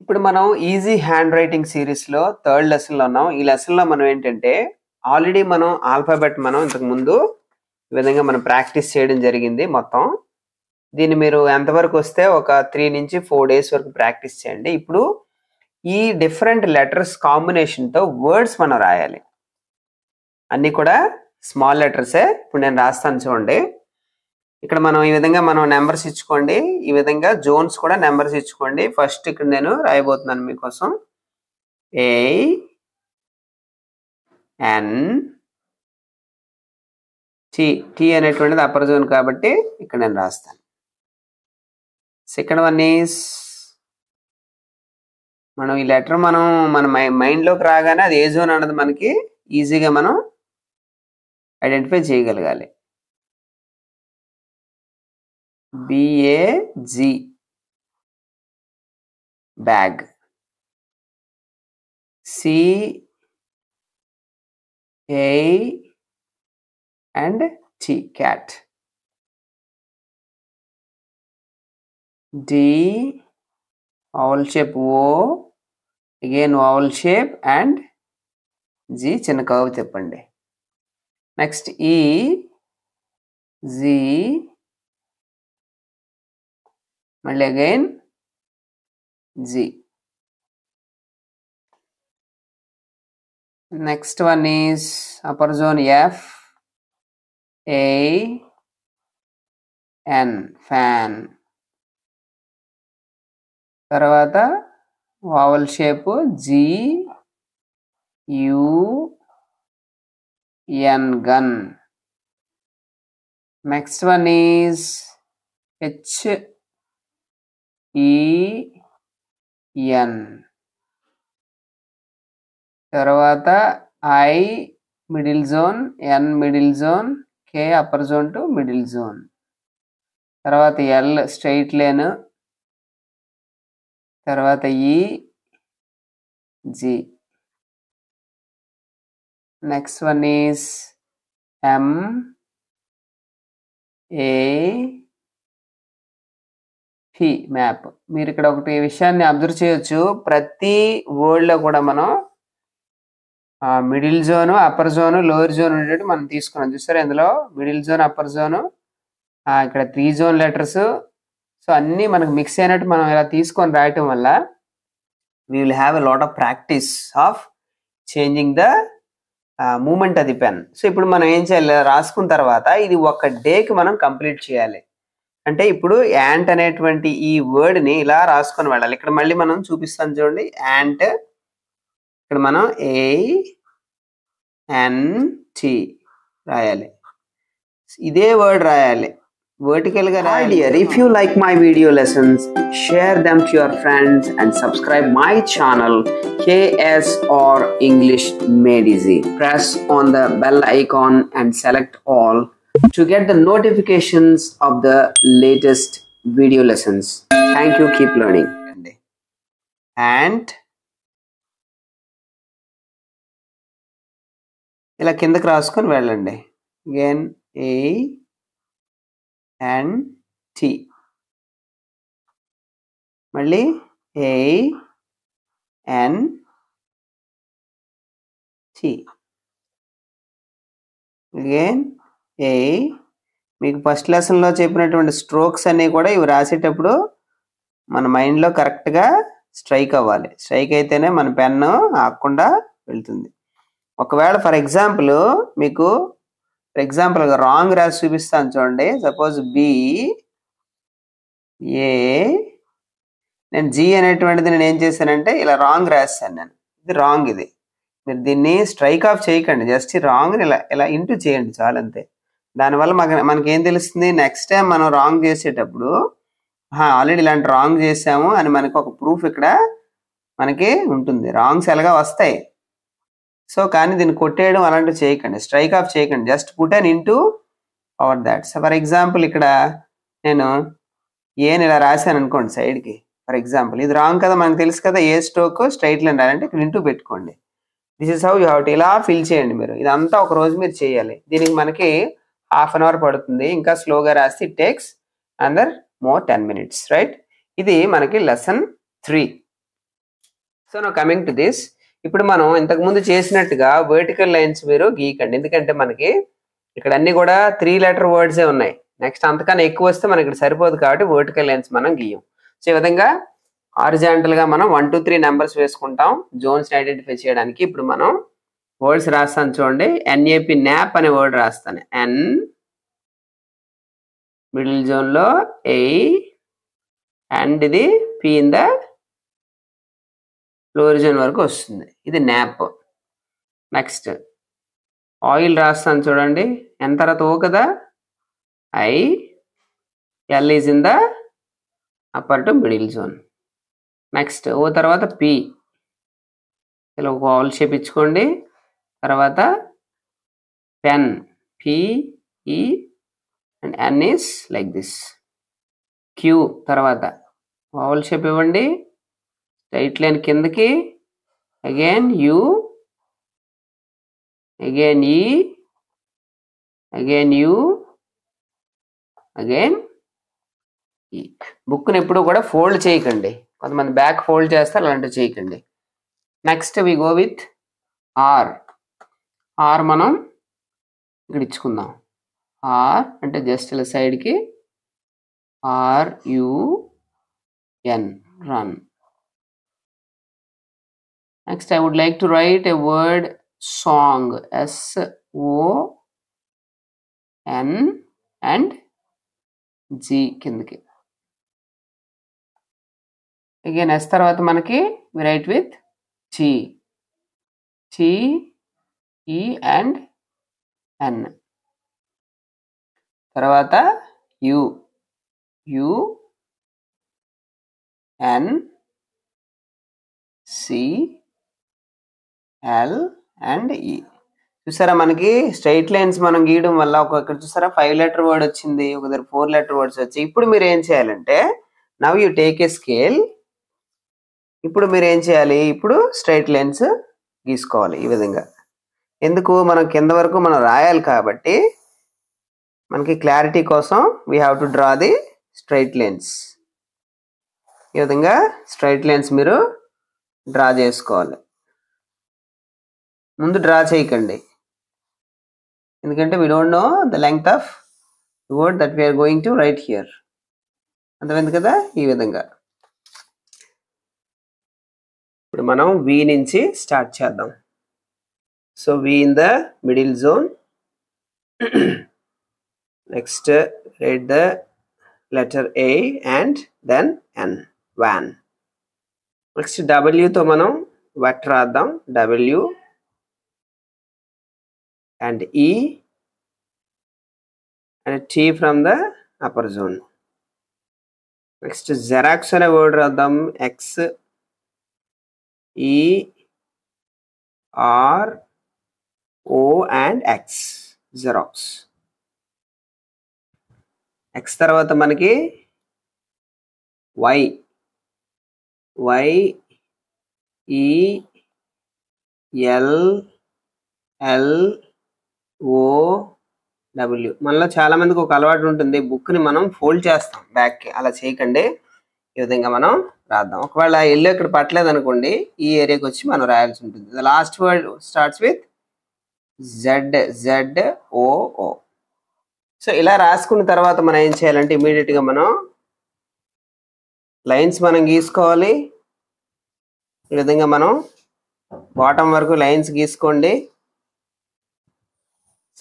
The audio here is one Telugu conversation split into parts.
ఇప్పుడు మనం ఈజీ హ్యాండ్ రైటింగ్ సిరీస్ లో థర్డ్ లెసన్ లో ఉన్నాం. ఈ లెసన్ లో మనం ఏంటంటే ఆల్రెడీ మనం ఆల్ఫాబెట్ మనం ఇంతకు ముందు ఈ విధంగా మనం ప్రాక్టీస్ చేయడం జరిగింది. మొత్తం దీన్ని మీరు ఎంతవరకు వస్తే ఒక 3 నుంచి 4 days వరకు ప్రాక్టీస్ చేయండి. ఇప్పుడు ఈ డిఫరెంట్ లెటర్స్ కాంబినేషన్ తో వర్డ్స్ మనం రాయాలి. అన్ని కూడా స్మాల్ లెటర్సే. ఇప్పుడు నేను రాస్తాను చూడండి. ఇక్కడ మనం ఈ విధంగా మనం నెంబర్స్ ఇచ్చుకోండి. ఈ విధంగా జోన్స్ కూడా నెంబర్స్ ఇచ్చుకోండి. ఫస్ట్ ఇక్కడ నేను రాయబోతున్నాను మీకోసం టీ అనేటువంటిది అప్పర్ జోన్ కాబట్టి ఇక్కడ నేను రాస్తాను. సెకండ్ వన్ ఈస్ మనం ఈ లెటర్ మనం మన మైండ్లోకి రాగానే అది ఏ జోన్ అన్నది మనకి ఈజీగా మనం ఐడెంటిఫై చేయగలగాలి. BAG bag. CAT cat. D owl shape O, again owl shape and G చిన్న కర్వ్ చెప్పండి. నెక్స్ట్ Z మళ్ళీ again G. Next one is upper zone FAN fan. తర్వాత vowel shape GUN gun. Next one is HEN. తర్వాత I middle zone, N middle zone, K upper zone to middle zone. తర్వాత L స్ట్రైట్ లైన్. తర్వాత EG. Next one is MAP map. మీరు ఇక్కడ ఒకటి విషయాన్ని అబ్జర్వ్ చేయొచ్చు. ప్రతి వర్డ్ లో కూడా మనం middle zone, upper zone, lower zone ఉండేది మనం తీసుకున్నాం. చూసారా ఇందులో మిడిల్ జోన్, అప్పర్ జోన్, ఇక్కడ 3 జోన్ లెటర్స్. సో అన్నీ మనకు మిక్స్ అయినట్టు మనం ఇలా తీసుకొని రాయటం వల్ల we will have a lot of practice of changing the moment అది పెన్. సో ఇప్పుడు మనం ఏం చేయాలి, రాసుకున్న తర్వాత ఇది ఒక డేకి మనం కంప్లీట్ చేయాలి. అంటే ఇప్పుడు యాంట్ అనేటువంటి ఈ వర్డ్ని ఇలా రాసుకొని వెళ్ళాలి. ఇక్కడ మళ్ళీ మనం చూపిస్తాను చూడండి. యాంట్ ఇక్కడ మనం ANT రాయాలి. ఇదే వర్డ్ రాయాలి వర్టికల్ గా రాయాలి. If you like my video lessons, share them to your friends and subscribe my channel KSR English Made Easy. Press on the bell icon and select all to get the notifications of the latest video lessons. Thank you. Keep learning. And ఇలా కిందకి రాసుకొని వెళ్ళండి. అగైన్ ANT మళ్ళీ ANT అగైన్ మీకు ఫస్ట్ లెసన్లో చెప్పినటువంటి స్ట్రోక్స్ అన్నీ కూడా ఇవి రాసేటప్పుడు మన మైండ్లో కరెక్ట్గా స్ట్రైక్ అవ్వాలి. స్ట్రైక్ అయితేనే మన పెన్ను ఆగకుండా వెళ్తుంది. ఒకవేళ ఫర్ ఎగ్జాంపుల్ మీకు రాంగ్ రాసి చూపిస్తాను చూడండి. సపోజ్ బి ఏ, నేను జి అనేటువంటిది నేను ఏం చేశానంటే ఇలా రాంగ్ రాశాను. నేను ఇది రాంగ్. ఇది మీరు దీన్ని స్ట్రైక్ ఆఫ్ చేయకండి, జస్ట్ రాంగ్ ఇలా ఇలా ఇంటూ చేయండి చాలు, అంతే. దానివల్ల మనకేం తెలుస్తుంది, నెక్స్ట్ టైం మనం రాంగ్ చేసేటప్పుడు ఆల్రెడీ ఇలాంటి రాంగ్ చేసాము అని మనకు ఒక ప్రూఫ్ ఇక్కడ మనకి ఉంటుంది. రాంగ్స్ ఎలాగా వస్తాయి. సో కానీ దీన్ని కొట్టేయడం అలాంటివి చేయకండి, స్ట్రైక్ ఆఫ్ చేయకండి, just put an into power that. So for example ఇక్కడ నేను ఏని ఇలా రాశాను అనుకోండి సైడ్కి. ఫర్ ఎగ్జాంపుల్ ఇది రాంగ్ కదా, మనకు తెలుసు కదా, ఏ స్ట్రోక్ స్ట్రైట్ లైన్ రాయాలంటే ఇక్కడ ఇంటూ పెట్టుకోండి. This is how you have to. ఇలా ఫిల్ చేయండి మీరు. ఇదంతా ఒక రోజు మీరు చేయాలి. దీనికి మనకి 1/2 అవర్ పడుతుంది. ఇంకా స్లోగా రాస్తే it takes under more 10 minutes, right? ఇది మనకి lesson 3. So now coming to this. ఇప్పుడు మనం ఇంతకుముందు చేసినట్టుగా వర్టికల్ లైన్స్ మీరు గీకండి. ఎందుకంటే మనకి ఇక్కడ అన్ని కూడా 3 letter వర్డ్సే ఉన్నాయి. నెక్స్ట్ అంతకన్నా ఎక్కువ వస్తే మనకి ఇక్కడ సరిపోదు కాబట్టి వర్టికల్ లైన్స్ మనం గీయం. సో ఈ విధంగా హారిజాంటల్ గా మనం 1 2 3 నెంబర్స్ వేసుకుంటాం జోన్స్ ఐడెంటిఫై చేయడానికి. ఇప్పుడు మనం వర్డ్స్ రాస్తాను చూడండి. NAP నాప్ అనే వర్డ్ రాస్తాను. N మిడిల్ జోన్ లో A అండ్ ఇది P in the lower zone వరకు వస్తుంది. ఇది నాప్. నెక్స్ట్ ఆయిల్ రాస్తాను చూడండి. N తర్వాత O కదా, I, L is in the upper to middle zone. Next O తర్వాత P, ఇలా ఒక ఆల్ షేప్ ఇచ్చుకోండి. తర్వాత pen PE and N is like this. Q తర్వాత ఆల్ షేప్ ఇవ్వండి, స్ట్రైట్ లైన్ కిందకి, again U, again E, again U, again E. బుక్ని ఎప్పుడు కూడా ఫోల్డ్ చేయకండి, కొంతమంది బ్యాక్ ఫోల్డ్ చేస్తారు, అలాంటివి చేయకండి. Next we go with R. R మనం ఇక్కడ ఇచ్చుకుందాం. R అంటే జస్ట్ ఇలా సైడ్కి RUN, run. Next I would like to write a word song, SON and G కిందకి. అగైన్ S తర్వాత మనకి we write with TE and N. తర్వాత UN, CL అండ్ E. చూసారా మనకి స్ట్రైట్ లైన్స్ మనం గీయడం వల్ల ఇక్కడ చూసారా 5 letter వర్డ్ వచ్చింది, ఒక దగ్గర 4 letter వర్డ్స్ వచ్చాయి. ఇప్పుడు మీరు ఏం చేయాలంటే now you take a scale. ఇప్పుడు మీరు ఏం చేయాలి, ఇప్పుడు స్ట్రైట్ లైన్స్ గీసుకోవాలి ఈ విధంగా. ఎందుకు, మనం కింద వరకు మనం రాయాలి కాబట్టి మనకి క్లారిటీ కోసం we have to draw the straight lines. ఈ విధంగా స్ట్రైట్ లైన్స్ మీరు డ్రా చేసుకోవాలి. ముందు డ్రా చేయకండి, ఎందుకంటే we don't know the length of word that we are going to write here. అర్థమైంది కదా. ఈ విధంగా ఇప్పుడు మనం వి నుంచి స్టార్ట్ చేద్దాం. So V in the middle zone. Next write the letter A and then N, van. Next W తో మనం వట్ రాద్దాం. W and E and T from the upper zone. Next xerox అనే వర్డ్ రాద్దాం. X E R O and X, xerox. X తర్వాత మనకి Y E L L O W. మనలో చాలా మందికి ఒక అలవాటు ఉంటుంది, బుక్ని మనం ఫోల్డ్ చేస్తాం బ్యాక్కి. అలా చేయకండి, ఈ విధంగా మనం రాద్దాం. ఒకవేళ ఎల్లో ఇక్కడ పట్టలేదు అనుకోండి, ఈ ఏరియాకి వచ్చి మనం రాయాల్సి ఉంటుంది. The last word starts with ZOO. So ఇలా రాసుకున్న తర్వాత మనం ఏం చేయాలంటే ఇమీడియట్గా మనం లైన్స్ మనం గీసుకోవాలి. ఈ విధంగా మనం బాటమ్ వరకు లైన్స్ గీసుకోండి.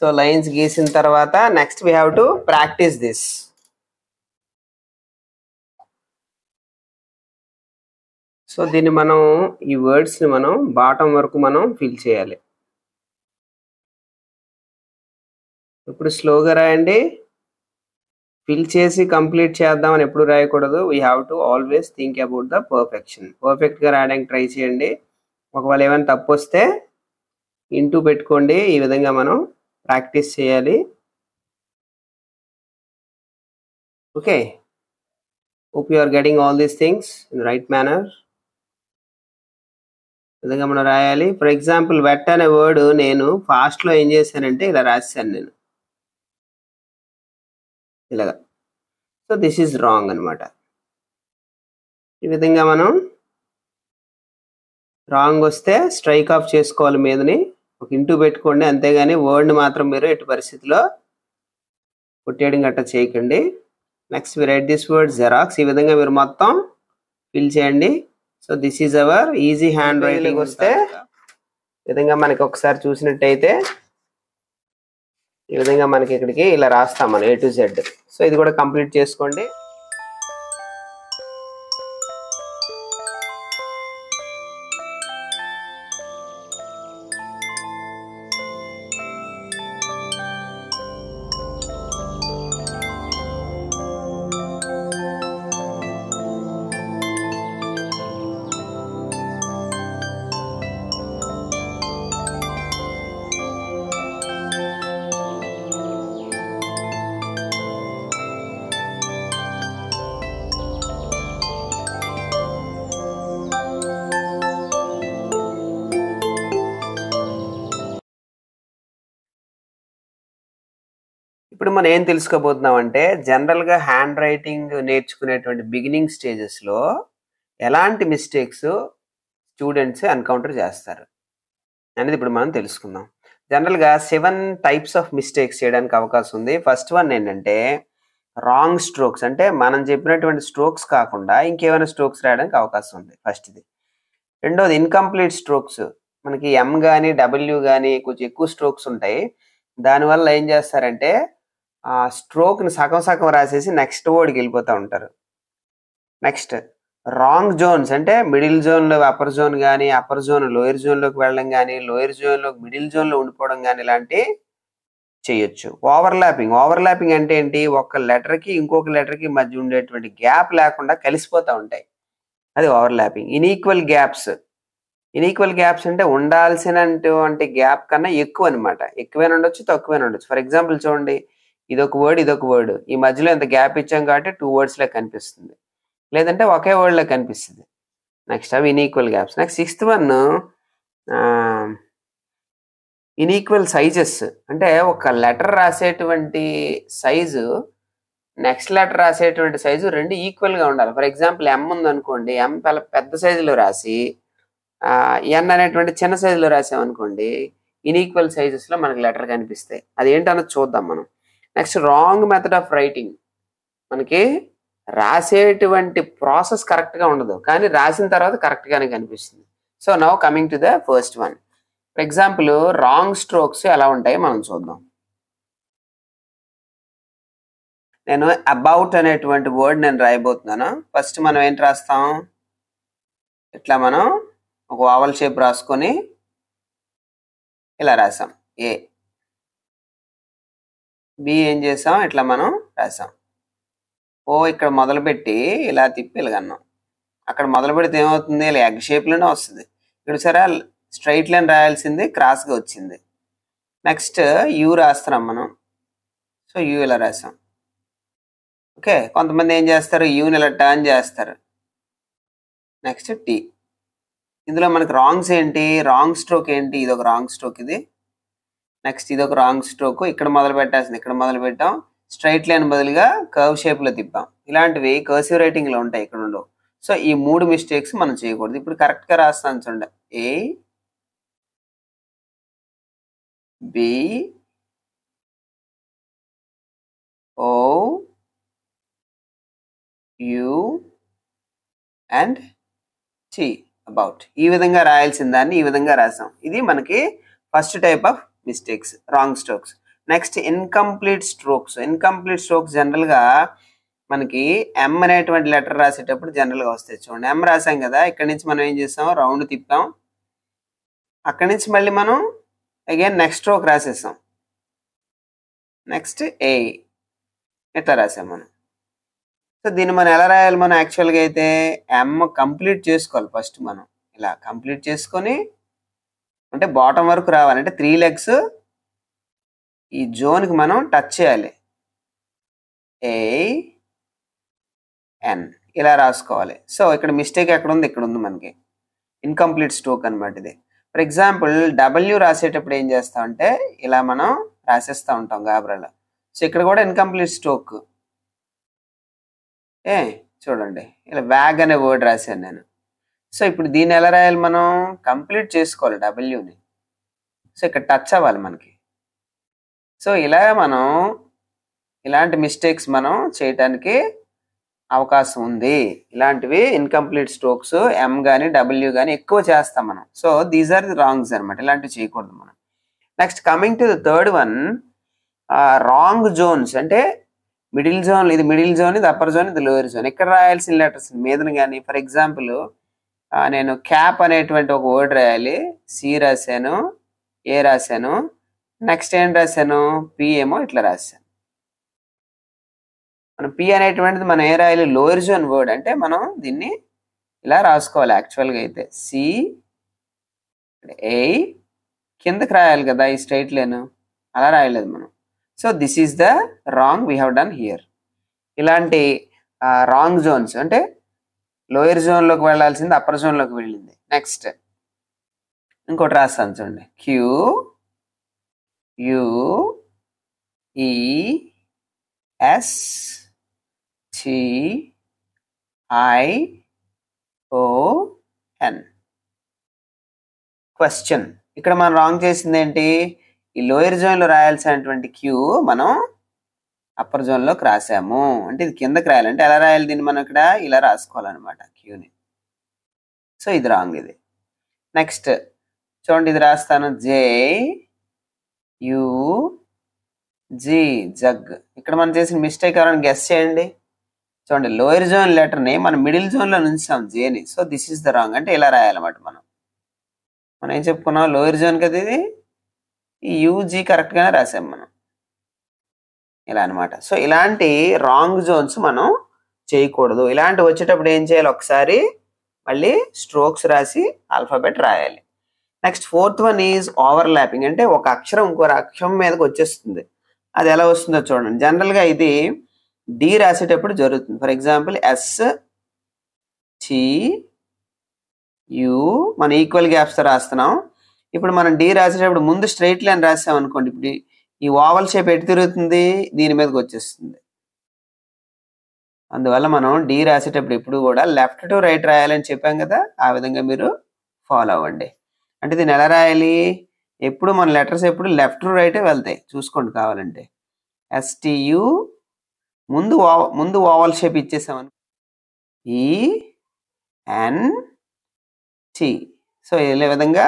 సో లైన్స్ గీసిన తర్వాత next we have to practice this. So దీన్ని మనం ఈ వర్డ్స్ని మనం బాటం వరకు మనం ఫిల్ చేయాలి. ఇప్పుడు స్లోగా రాయండి. ఫిల్ చేసి కంప్లీట్ చేద్దామని ఎప్పుడు రాయకూడదు. We have to always think about the perfection. పర్ఫెక్ట్గా రాయడానికి ట్రై చేయండి. ఒకవేళ ఏమైనా తప్పు వస్తే ఇంటూ పెట్టుకోండి. ఈ విధంగా మనం ప్రాక్టీస్ చేయాలి. Okay, hope you are getting all these things in right manner. విధంగా మనం రాయాలి. ఫర్ ఎగ్జాంపుల్ వెట్ అనే వర్డ్ నేను ఫాస్ట్లో ఏం చేశానంటే ఇలా రాశాను నేను ఇలాగా. సో దిస్ ఈజ్ రాంగ్ అనమాట. ఈ విధంగా మనం రాంగ్ వస్తే స్ట్రైక్ ఆఫ్ చేసుకోవాలి. మీదని ఒక ఇంటూ పెట్టుకోండి, అంతేగాని వర్డ్ని మాత్రం మీరు ఎట్టి పరిస్థితిలో కొట్టేయడం గట్రా చేయకండి. Next we write this word xerox. ఈ విధంగా మీరు మొత్తం ఫిల్ చేయండి. So this is our easy handwriting. వస్తే ఈ విధంగా మనకి ఒకసారి చూసినట్టయితే ఈ విధంగా మనకి ఇక్కడికి ఇలా రాస్తాం మనం A to Z. సో ఇది కూడా కంప్లీట్ చేసుకోండి. ఇప్పుడు మనం ఏం తెలుసుకోబోతున్నాం అంటే జనరల్గా హ్యాండ్ రైటింగ్ నేర్చుకునేటువంటి బిగినింగ్ స్టేజెస్లో ఎలాంటి మిస్టేక్స్ స్టూడెంట్స్ ఎన్కౌంటర్ చేస్తారు అనేది ఇప్పుడు మనం తెలుసుకుందాం. జనరల్గా 7 టైప్స్ ఆఫ్ మిస్టేక్స్ చేయడానికి అవకాశం ఉంది. ఫస్ట్ వన్ ఏంటంటే రాంగ్ స్ట్రోక్స్, అంటే మనం చెప్పినటువంటి స్ట్రోక్స్ కాకుండా ఇంకేమైనా స్ట్రోక్స్ రాయడానికి అవకాశం ఉంది ఫస్ట్ ఇది. రెండోది ఇన్కంప్లీట్ స్ట్రోక్స్. మనకి M కానీ W కానీ కొంచెం ఎక్కువ స్ట్రోక్స్ ఉంటాయి. దానివల్ల ఏం చేస్తారంటే ఆ స్ట్రోక్ని సగం సగం రాసేసి నెక్స్ట్ వర్డ్కి వెళ్ళిపోతూ ఉంటారు. నెక్స్ట్ రాంగ్ జోన్స్, అంటే మిడిల్ జోన్లో అప్పర్ జోన్ కానీ అప్పర్ జోన్ లోయర్ జోన్లోకి వెళ్ళడం కానీ లోయర్ జోన్లో మిడిల్ జోన్లో ఉండిపోవడం కానీ ఇలాంటివి చేయొచ్చు. ఓవర్లాపింగ్ అంటే ఏంటి, ఒక లెటర్కి ఇంకొక లెటర్కి మధ్య ఉండేటువంటి గ్యాప్ లేకుండా కలిసిపోతూ ఉంటాయి, అది ఓవర్లాపింగ్. ఇన్ఈక్వల్ గ్యాప్స్ అంటే ఉండాల్సినటువంటి గ్యాప్ కన్నా ఎక్కువ అనమాట. ఎక్కువైనా ఉండొచ్చు తక్కువైనా ఉండొచ్చు. ఫర్ ఎగ్జాంపుల్ చూడండి, ఇదొక వర్డ్ ఈ మధ్యలో ఎంత గ్యాప్ ఇచ్చాం కాబట్టి 2 words లా కనిపిస్తుంది, లేదంటే ఒకే word లా కనిపిస్తుంది. నెక్స్ట్ అవి inequal gaps. Next 6th one inequal sizes, అంటే ఒక లెటర్ రాసేటువంటి సైజు నెక్స్ట్ లెటర్ రాసేటువంటి సైజు రెండు ఈక్వల్గా ఉండాలి. ఫర్ ఎగ్జాంపుల్ M ఉందనుకోండి, M పెద్ద సైజులో రాసి N అనేటువంటి చిన్న సైజులో రాసామనుకోండి, ఇన్ఈక్వల్ సైజెస్లో మనకి లెటర్ కనిపిస్తాయి. అది ఏంటన్నది చూద్దాం మనం. Next wrong method of writing, మనకి రాసేటువంటి ప్రాసెస్ కరెక్ట్గా ఉండదు, కానీ రాసిన తర్వాత కరెక్ట్గానే కనిపిస్తుంది. So now coming to the first one. For example wrong strokes ఎలా ఉంటాయో మనం చూద్దాం. నేను అబౌట్ అనేటువంటి వర్డ్ నేను రాయబోతున్నాను. ఫస్ట్ మనం ఏంటి రాస్తాం, ఇట్లా మనం ఒక ఓవల్ షేప్ రాసుకొని ఇలా రాసాం. A, B ఏం చేసాం, ఇట్లా మనం రాసాం. O ఇక్కడ మొదలుపెట్టి ఇలా తిప్పి ఇలాగన్నాం. అక్కడ మొదలు పెడితే ఏమవుతుంది, ఇలా ఎగ్ షేప్లోనే వస్తుంది. ఇక్కడ సరే స్ట్రైట్ లైన్ రాయాల్సింది క్రాస్గా వచ్చింది. నెక్స్ట్ U రాస్తున్నాం మనం. సో U ఇలా రాసాం. ఓకే, కొంతమంది ఏం చేస్తారు, Uని ఇలా టర్న్ చేస్తారు. Next T. ఇందులో మనకి రాంగ్స్ ఏంటి, రాంగ్ స్ట్రోక్ ఏంటి, ఇది ఒక రాంగ్ స్ట్రోక్, ఇది నెక్స్ట్ ఇది ఒక రాంగ్ స్ట్రోక్. ఇక్కడ మొదలు పెట్టాల్సింది ఇక్కడ మొదలు పెట్టాం, స్ట్రైట్ లైన్ బదులుగా కర్వ్ షేప్లో తిప్పాం. ఇలాంటివి కర్సివ్ రైటింగ్లో ఉంటాయి, ఇక్కడ ఉండవు. సో ఈ 3 మిస్టేక్స్ మనం చేయకూడదు. ఇప్పుడు కరెక్ట్గా రాస్తాను చూడండి, A, B, O, U and T, about. ఈ విధంగా రాయాల్సిన దాన్ని ఈ విధంగా రాసాం. ఇది మనకి first type of mistakes, wrong strokes. Next incomplete strokes. Incomplete strokes జనరల్గా మనకి ఎం అనేటువంటి లెటర్ రాసేటప్పుడు జనరల్గా వస్తాయి. చూడండి, ఎం రాసాం కదా, ఇక్కడ నుంచి మనం ఏం చేస్తాం, రౌండ్ తిప్పాం, అక్కడి నుంచి మళ్ళీ మనం అగైన్ నెక్స్ట్ స్ట్రోక్ రాసేసాం, నెక్స్ట్ ఏ ఇట్లా రాసాం మనం. సో దీన్ని మనం ఎలా రాయాలి, మనం యాక్చువల్గా అయితే ఎం కంప్లీట్ చేసుకోవాలి ఫస్ట్. మనం ఇలా కంప్లీట్ చేసుకొని అంటే బాటం వరకు రావాలంటే 3 legs ఈ జోన్కి మనం టచ్ చేయాలి. AN ఇలా రాసుకోవాలి. సో ఇక్కడ మిస్టేక్ ఎక్కడ ఉంది, ఇక్కడ ఉంది, మనకి ఇన్కంప్లీట్ స్ట్రోక్ అనమాట ఇది. ఫర్ ఎగ్జాంపుల్ W రాసేటప్పుడు ఏం చేస్తామంటే ఇలా మనం రాసేస్తూ ఉంటాం గాబరాలో. సో ఇక్కడ కూడా ఇన్కంప్లీట్ స్ట్రోక్. చూడండి, ఇలా వ్యాగ్ అనే వర్డ్ రాశాను నేను. సో ఇప్పుడు దీన్ని ఎలా రాయాలి, మనం కంప్లీట్ చేసుకోవాలి Wని. సో ఇక్కడ టచ్ అవ్వాలి మనకి. సో ఇలా మనం ఇలాంటి మిస్టేక్స్ మనం చేయటానికి అవకాశం ఉంది. ఇలాంటివి ఇన్కంప్లీట్ స్ట్రోక్స్ ఎం కానీ W కానీ ఎక్కువ చేస్తాం మనం. So these are the wrongs అనమాట, ఇలాంటివి చేయకూడదు మనం. Next coming to the third one, wrong zones. అంటే మిడిల్ జోన్, ఇది మిడిల్ జోన్, ఇది అప్పర్ జోన్, ఇది లోయర్ జోన్. ఇక్కడ రాయాల్సిన లెటర్స్ మీదన కానీ, ఫర్ ఎగ్జాంపుల్ నేను క్యాప్ అనేటువంటి ఒక వర్డ్ రాయాలి, సి రాశాను, ఏ రాశాను, నెక్స్ట్ ఏం రాశాను, పి ఏమో ఇట్లా రాశాను. మనం పి అనేటువంటిది మనం ఏ రాయాలి, లోయర్ జోన్ వర్డ్, అంటే మనం దీన్ని ఇలా రాసుకోవాలి యాక్చువల్గా అయితే. సి ఏ కిందకి రాయాలి కదా ఈ స్ట్రైట్ లైన్, అలా రాయలేదు మనం. So this is the wrong we have done here. ఇలాంటి రాంగ్ జోన్స్ అంటే లోయర్ జోన్లోకి వెళ్ళాల్సింది అప్పర్ జోన్లోకి వెళ్ళింది. నెక్స్ట్ ఇంకోటి రాస్తాను చూడండి, QUEION. క్వశ్చన్. ఇక్కడ మనం రాంగ్ చేసింది ఏంటి, ఈ లోయర్ జోన్లో రాయాల్సినటువంటి క్యూ మనం అప్పర్ జోన్లోకి రాసాము. అంటే ఇది కిందకి రాయాలి, అంటే ఎలా రాయాలి దీన్ని, మనం ఇక్కడ ఇలా రాసుకోవాలన్నమాట క్యూని. సో ఇది రాంగ్ ఇది. నెక్స్ట్ చూడండి, ఇది రాస్తాను JUG, జగ్. ఇక్కడ మనం చేసిన మిస్టేక్ ఎవరైనా గెస్ చేయండి. చూడండి, లోయర్ జోన్ లెటర్ని మనం మిడిల్ జోన్లో ఉంచాం జేని. So this is the wrong, అంటే ఇలా రాయాలన్నమాట. మనం ఏం చెప్పుకున్నాం, లోయర్ జోన్ కదా ఇది, ఈ UG కరెక్ట్గానే రాసాం మనం, ఇలా అనమాట. సో ఇలాంటి రాంగ్ జోన్స్ మనం చేయకూడదు. ఇలాంటి వచ్చేటప్పుడు ఏం చేయాలి, ఒకసారి మళ్ళీ స్ట్రోక్స్ రాసి ఆల్ఫాబెట్ రాయాలి. Next fourth one is overlapping. అంటే ఒక అక్షరం ఇంకో అక్షరం మీదకి వచ్చేస్తుంది. అది ఎలా వస్తుందో చూడండి. జనరల్గా ఇది D రాసేటప్పుడు జరుగుతుంది. ఫర్ ఎగ్జాంపుల్ STU మనం ఈక్వల్ గ్యాప్స్తో రాస్తున్నాం. ఇప్పుడు మనం D రాసేటప్పుడు ముందు స్ట్రైట్ లైన్ రాసాం అనుకోండి, ఇప్పుడు ఈ ఓవల్ షేప్ ఎటు తిరుగుతుంది, దీని మీదకి వచ్చేస్తుంది. అందువల్ల మనం D రాసేటప్పుడు ఎప్పుడు కూడా లెఫ్ట్ టు రైట్ రాయాలని చెప్పాం కదా, ఆ విధంగా మీరు ఫాలో అవ్వండి. అంటే దీన్ని ఎలా రాయాలి, ఎప్పుడు మన లెటర్స్ ఎప్పుడు లెఫ్ట్ టు రైటే వెళ్తాయి, చూసుకోండి కావాలంటే. STU ముందు ఓవల్ షేప్ ఇచ్చేసామని ENT. సో ఈ విధంగా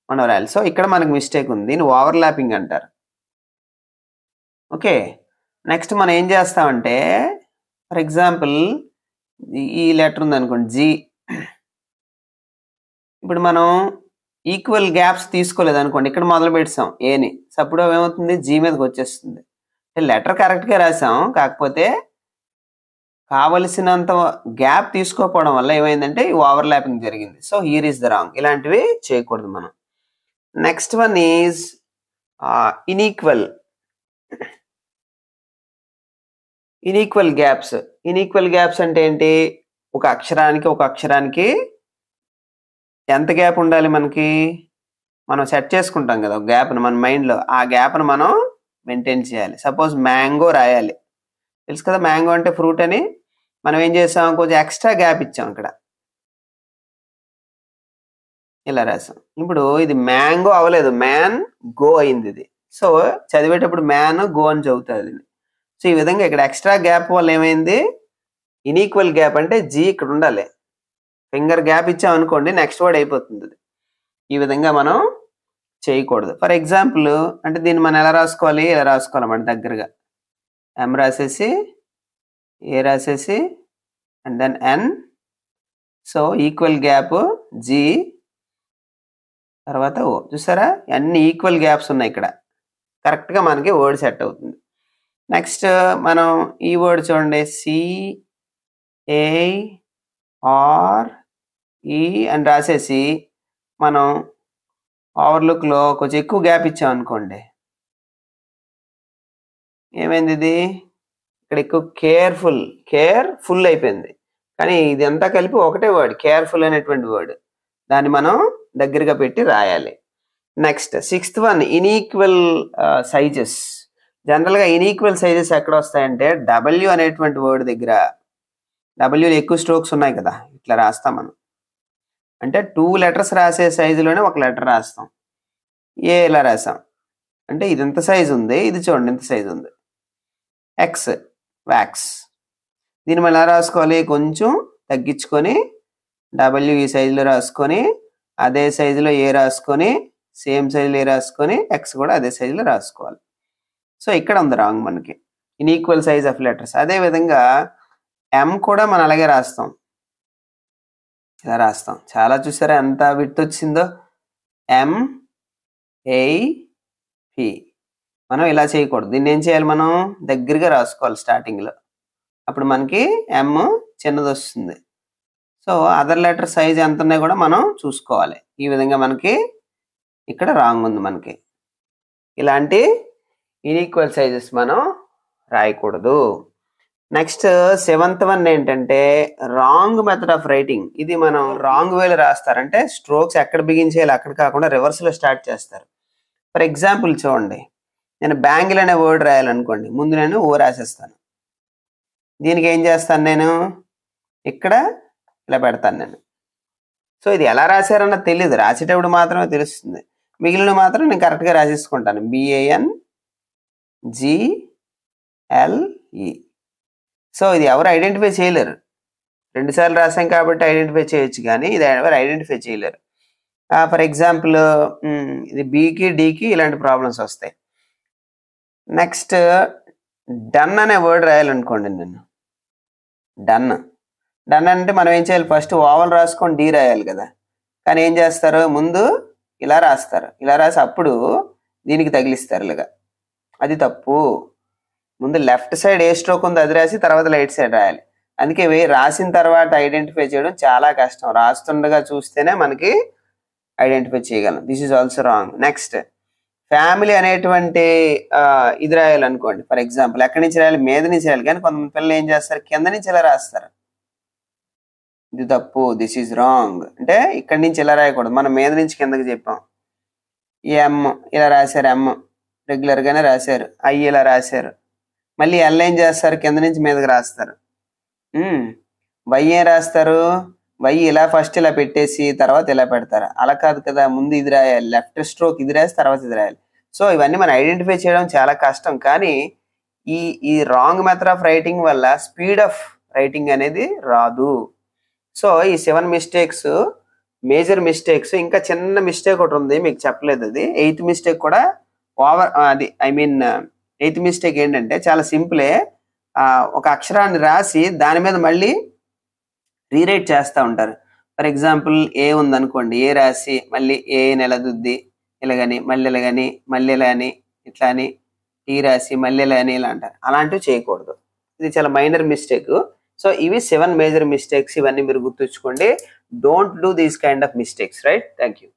మనం రాయాలి. సో ఇక్కడ మనకు మిస్టేక్ ఉంది, దీన్ని ఓవర్లాపింగ్ అంటారు. ఓకే, నెక్స్ట్ మనం ఏం చేస్తామంటే, ఫర్ ఎగ్జాంపుల్ ఈ లెటర్ ఉంది అనుకోండి G. ఇప్పుడు మనం ఈక్వల్ గ్యాప్స్ తీసుకోలేదు అనుకోండి, ఇక్కడ మొదలు పెట్టాం ఏని. సో అప్పుడు ఏమవుతుంది, G మీదకి వచ్చేస్తుంది. లెటర్ కరెక్ట్గా రాసాం, కాకపోతే కావలసినంత గ్యాప్ తీసుకోకపోవడం వల్ల ఏమైందంటే ఈ ఓవర్లాపింగ్ జరిగింది. So here is the wrong. ఇలాంటివి చేయకూడదు మనం. Next one is ఇన్ఈక్వల్ gaps. ఇన్ఈక్వల్ gaps అంటే ఏంటి, ఒక అక్షరానికి ఎంత గ్యాప్ ఉండాలి మనకి, మనం సెట్ చేసుకుంటాం కదా ఒక గ్యాప్ను మన మైండ్లో, ఆ గ్యాప్ను మనం మెయింటైన్ చేయాలి. సపోజ్ మ్యాంగో రాయాలి, తెలుసు కదా మ్యాంగో అంటే ఫ్రూట్ అని. మనం ఏం చేసాం, కొంచెం ఎక్స్ట్రా గ్యాప్ ఇచ్చాం ఇక్కడ, ఇలా రాసాం. ఇప్పుడు ఇది మ్యాంగో అవ్వలేదు, మ్యాన్ గో అయింది ఇది. సో చదివేటప్పుడు మ్యాన్ గో అని చదువుతుంది. సో ఈ విధంగా ఇక్కడ ఎక్స్ట్రా గ్యాప్ వల్ల ఏమైంది, ఇన్ఈక్వల్ గ్యాప్ అంటే G ఇక్కడ ఉండాలి, ఫింగర్ గ్యాప్ ఇచ్చాం అనుకోండి నెక్స్ట్ వర్డ్ అయిపోతుంది. ఈ విధంగా మనం చేయకూడదు. ఫర్ ఎగ్జాంపుల్ అంటే దీన్ని మనం ఎలా రాసుకోవాలి, ఇలా రాసుకోవాలన్నమాట. దగ్గరగా ఎం రాసేసి, ఏ రాసేసి, and then N. So equal gap G, తర్వాత ఓ. చూసారా, అన్ని ఈక్వల్ గ్యాప్స్ ఉన్నాయి ఇక్కడ. కరెక్ట్గా మనకి వర్డ్ సెట్ అవుతుంది. నెక్స్ట్ మనం ఈ వర్డ్ చూడండి, CARE అని రాసేసి మనం ఓవర్లుక్లో కొంచెం ఎక్కువ గ్యాప్ ఇచ్చాం అనుకోండి, ఏమైంది, ఇది ఇక్కడ ఎక్కువ కేర్ఫుల్ అయిపోయింది. కానీ ఇది అంతా కలిపి ఒకటే వర్డ్, కేర్ఫుల్ అనేటువంటి వర్డ్. దాన్ని మనం దగ్గరగా పెట్టి రాయాలి. Next 6th one, inequal sizes. జనరల్గా ఇన్ఈక్వల్ సైజెస్ ఎక్కడ వస్తాయంటే డబ్ల్యూ అనేటువంటి వర్డ్ దగ్గర. డబ్ల్యూలో ఎక్కువ స్ట్రోక్స్ ఉన్నాయి కదా, ఇట్లా రాస్తాం మనం. అంటే 2 letters రాసే సైజులోనే ఒక లెటర్ రాస్తాం. ఏ ఇలా రాసాం అంటే ఇది ఎంత సైజు ఉంది, ఇది చూడండి ఎంత సైజు ఉంది. X, wax. దీన్ని మనం ఎలా రాసుకోవాలి, కొంచెం తగ్గించుకొని డబ్ల్యూ ఈ సైజులో రాసుకొని, అదే సైజులో ఏ రాసుకొని, సేమ్ సైజులో ఏ రాసుకొని, ఎక్స్ కూడా అదే సైజులో రాసుకోవాలి. సో ఇక్కడ ఉంది రాంగ్ మనకి, ఇన్ఈక్వల్ సైజ్ ఆఫ్ లెటర్స్. అదేవిధంగా ఎం కూడా మనం అలాగే రాస్తాం, ఇలా రాస్తాం. చాలా చూసారా ఎంత విడ్త్ వచ్చిందో, MAP. మనం ఇలా చేయకూడదు. దీన్ని ఏం చేయాలి, మనం దగ్గరగా రాసుకోవాలి స్టార్టింగ్లో. అప్పుడు మనకి ఎం చిన్నది వస్తుంది. సో అదర్ లెటర్ సైజ్ ఎంత ఉన్నాయో కూడా మనం చూసుకోవాలి. ఈ విధంగా మనకి ఇక్కడ రాంగ్ ఉంది మనకి. ఇలాంటి ఇన్ఈక్వల్ సైజెస్ మనం రాయకూడదు. నెక్స్ట్ 7th వన్ ఏంటంటే రాంగ్ మెథడ్ ఆఫ్ రైటింగ్. ఇది మనం రాంగ్ వేలో రాస్తారంటే స్ట్రోక్స్ ఎక్కడ బిగించేయాలి అక్కడ కాకుండా రివర్స్లో స్టార్ట్ చేస్తారు. ఫర్ ఎగ్జాంపుల్ చూడండి, నేను బ్యాంగిల్ అనే వర్డ్ రాయాలనుకోండి, ముందు నేను ఓ రాసేస్తాను. దీనికి ఏం చేస్తాను, నేను ఇక్కడ ఇలా పెడతాను నేను. సో ఇది ఎలా రాశారన్నది తెలియదు, రాసేటప్పుడు మాత్రమే తెలుస్తుంది. మిగిలిన మాత్రం నేను కరెక్ట్గా రాసేసుకుంటాను, BANGLE. సో ఇది ఎవరు ఐడెంటిఫై చేయలేరు. 2 సార్లు రాసాం కాబట్టి ఐడెంటిఫై చేయొచ్చు, కానీ ఇది ఎవరు ఐడెంటిఫై చేయలేరు. ఫర్ ఎగ్జాంపుల్ ఇది బీకి డీకి ఇలాంటి ప్రాబ్లమ్స్ వస్తాయి. నెక్స్ట్ డన్ అనే వర్డ్ రాయాలనుకోండి, నేను డన్ అంటే మనం ఏం చేయాలి, ఫస్ట్ ఓవల్ రాసుకొని డీ రాయాలి కదా. కానీ ఏం చేస్తారు, ముందు ఇలా రాస్తారు, ఇలా రాసి అప్పుడు దీనికి తగిలిస్తారు ఇలాగా. అది తప్పు. ముందు లెఫ్ట్ సైడ్ ఏ స్ట్రోక్ ఉందో అది రాసి తర్వాత రైట్ సైడ్ రాయాలి. అందుకే రాసిన తర్వాత ఐడెంటిఫై చేయడం చాలా కష్టం. రాస్తుండగా చూస్తేనే మనకి ఐడెంటిఫై చేయగలం. This is also wrong. Next family అనేటువంటి ఇది రాయాలనుకోండి. ఫర్ ఎగ్జాంపుల్ ఎక్కడి నుంచి రాయాలి, మీద నుంచి రాయాలి. కానీ కొంతమంది పిల్లలు ఏం చేస్తారు, కింద నుంచి ఇలా రాస్తారు. ఇది తప్పు, దిస్ ఈజ్ రాంగ్. అంటే ఇక్కడి నుంచి ఇలా రాయకూడదు, మనం మీద నుంచి కిందకి చెప్పాం. ఎం ఇలా రాశారు, ఎం రెగ్యులర్గానే రాశారు. ఐ ఇలా రాశారు. మళ్ళీ ఎల్ ఏం చేస్తారు, కింద నుంచి మీదకి రాస్తారు. వై ఏం రాస్తారు, వై ఇలా ఫస్ట్ ఇలా పెట్టేసి తర్వాత ఇలా పెడతారు. అలా కాదు కదా, ముందు ఇది రాయాలి, లెఫ్ట్ స్ట్రోక్ ఇది రాసి తర్వాత ఇది రాయాలి. సో ఇవన్నీ మనం ఐడెంటిఫై చేయడం చాలా కష్టం. కానీ ఈ రాంగ్ మెథడ్ ఆఫ్ రైటింగ్ వల్ల స్పీడ్ ఆఫ్ రైటింగ్ అనేది రాదు. సో ఈ 7 మిస్టేక్స్ మేజర్ మిస్టేక్స్. ఇంకా చిన్న మిస్టేక్ ఒకటి ఉంది, మీకు చెప్పలేదు. అది 8th మిస్టేక్ కూడా అది ఎయిత్ మిస్టేక్ ఏంటంటే చాలా సింపులే. ఒక అక్షరాన్ని రాసి దాని మీద మళ్ళీ రీరైట్ చేస్తూ ఉంటారు. ఫర్ ఎగ్జాంపుల్ ఏ ఉందనుకోండి, ఏ రాసి మళ్ళీ ఏ నెలదుద్ది ఇలాగని, మళ్ళీ ఇలాగని, మళ్ళీ ఇలా అని, ఇట్లా అని, టీ రాసి మళ్ళీ ఇలా అని, ఇలా అంటారు. అలాంటివి చేయకూడదు. ఇది చాలా మైనర్ మిస్టేక్. సో ఇవి 7 మేజర్ మిస్టేక్స్. ఇవన్నీ మీరు గుర్తుంచుకోండి. Don't do these kind of mistakes, right? Thank you.